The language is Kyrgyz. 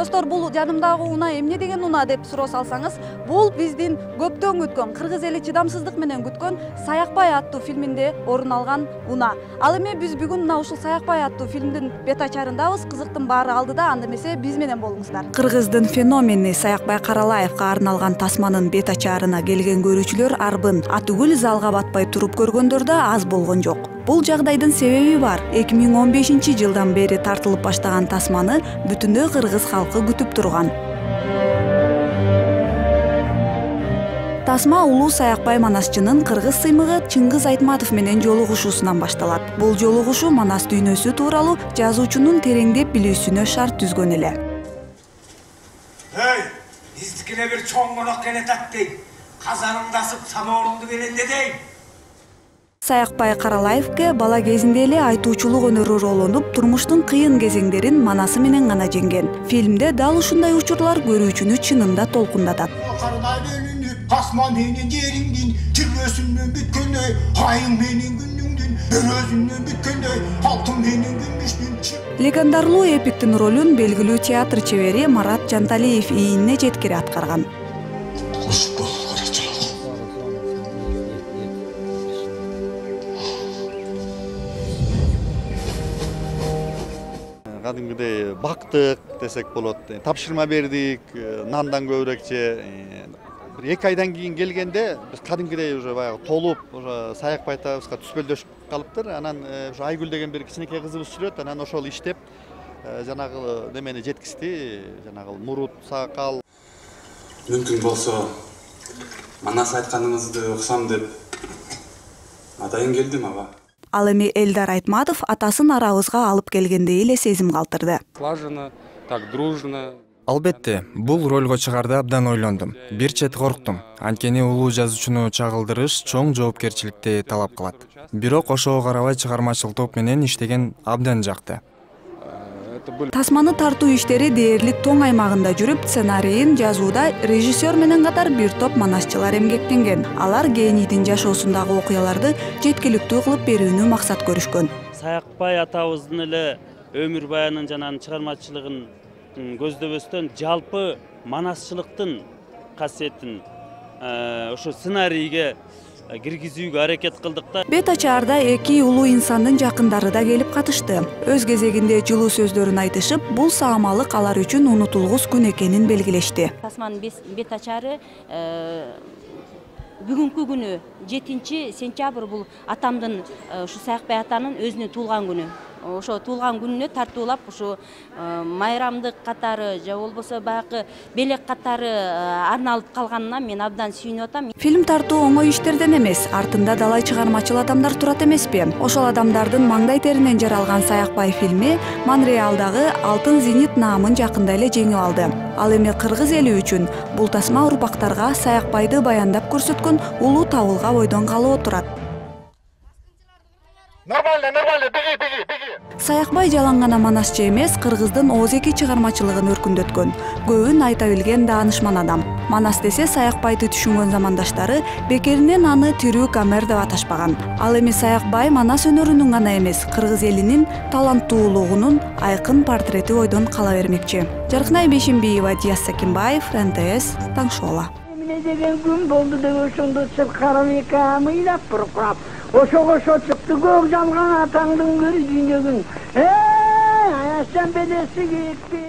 Достор, бул жанымдагы унаа эмне деген унаа деп суроо салсаңыз, бул биздин көптөн күткөн, кыргыз эли чыдамсыздык менен күткөн Саякбай аттуу фильминде орун алган унаа. Ал эми биз бүгүн мына ушул Саякбай аттуу фильмдин бет ачарындабыз. Кызыктын баары алдыда, анда эмесе биз менен болуңуздар. Кыргыздын феномени Саякбай Каралаевга арналган тасманын бет ачарына келген көрүүчүлөр арбын атүгүл залга батпай туруп көргөндөр да аз болгон жок. Бул жагдайдын себеби бар. 2015-жылдан бери тартылып баштаган тасманы бүтүндөй кыргыз халкы күтүп турган. Тасма улуу Саякбай Манасчынын кыргыз сыймыгы Чыңгыз Айтматов менен жолугушуусунан башталат. Бул жолугушуу Манас дүйнөсү тууралуу жазуучунун тереңдеп билүүсүнө шарт түзгөн эле. Эй, биздикине бир чоң конок келетат дейт. Казаныңдасып самоорунду беренде дейт. Саякбай Каралаевке бала кезинде эле айтуучулук өнөрү роолонуп, турмуштун кыйын кезеңдерин манасы менен гана жеңген. Фильмде дал ушундай учурлар көрүүчүнү чынында толкундатат. Тасма менен жериңдин тирбесинен бүткөндөй, айың менен күнүңдүн өрөзүнөн бүткөндөй, алтын менен күмүштүн. Легендарлуу эпиктин ролун белгилүү театр чебери Марат Жанталиев ийине жеткире аткарган. Кадимгидей бактык десек болот. Тапшырма бердик, нандан көбүрөөкчө. Бир 2 айдан кийин келгенде биз кадимгидей уже баягы толуп, уже Саякбай атабызга түспөлдөшүп калыптыр. Анан ушу Айгүл деген бир кичинекей кызыбыз жүрөт. Анан ошол иштеп жанагы немени жеткизди. Жанагы мурут, сакал. Мүмкүн болсо Манас айтканыңызды уксам деп атайын келдим ага. Ал эми Элдар Айтматов атасын арабызга алып келгендей эле сезим калтырды. Слаженно, так дружно. Албетте, бул ролго чыгарда абдан ойлондум. Бир чет корктум. Анткени улуу жазуучуну чагылдырыш чоң жоопкерчиликти талап кылат. Бирок ошого карабай чыгармачыл топ менен иштеген абдан жакты. Тасманы тартуу иштери дээрлик тоң аймагында жүрүп, сценарийин жазууда режиссер менен катар бир топ манасчылар эмгектенген. Алар генийдин жашоосундагы окуяларды жеткиликтүү кылып берүүнү максат көрүшкөн. Саякбай атабыздын эле өмүр баянын жана чыгармачылыгын көздөбөстөн жалпы манасчылыктын касиетин ошо сценарийге киргизүүгө аракет кылдык да. Бет ачаарда 2 улуу инсандын жакындары да келип катышты. Өз кезегинде жылуу сөздөрүн айтышып, бул саамалык алар үчүн унутулгус күн экенин белгилешти. Тасманын бет ачары бүгүнкү күнү 7 сентябрь бул атамдын, ушу Саякбай атанын өзүнүн туулган күнү. Ошо туулган күнүнө тартуулап ушу майрамдык катары же болбосо баягы белек катары арналып калганына мен абдан сүйүнүп атам. Фильм тартуу оңой иштерден эмес, артында далай чыгармачыл адамдар турат эмеспи? Ошол адамдардын маңдай теринен жаралган Саякбай фильми Монреалдагы Алтын зенит наамын жакында эле жеңип алды. Ал эми кыргыз эли үчүн бул тасма урпактарга Саякбайды баяндап көрсөткөн улуу табылга бойдон калып отурат. Нормально, беги. Саякбай жалаң гана манасчы эмес, кыргыздын ооз-эки чыгармачылыгын өркүндөткөн, көбүн айта билген даанышман адам. Манас десе Саякбайды түшүнгөн замандаштары бекеринен аны тирүү камер деп аташпаган. Ал эми Саякбай манас өнөрүнүн гана эмес, кыргыз элинин таланттуулугунун айкын портрети ойдон кала бермекчи. Жаркынай Бейшембиева, Диас Сакимбаев, НТС, Таң шоула. Эмне деген күн болду деп ошондо чыккарым эки амыйлап буркурап. Ошого чыкты көк жалган атаңдын көз дүйнөгүн. Аяшан бедеси кетти.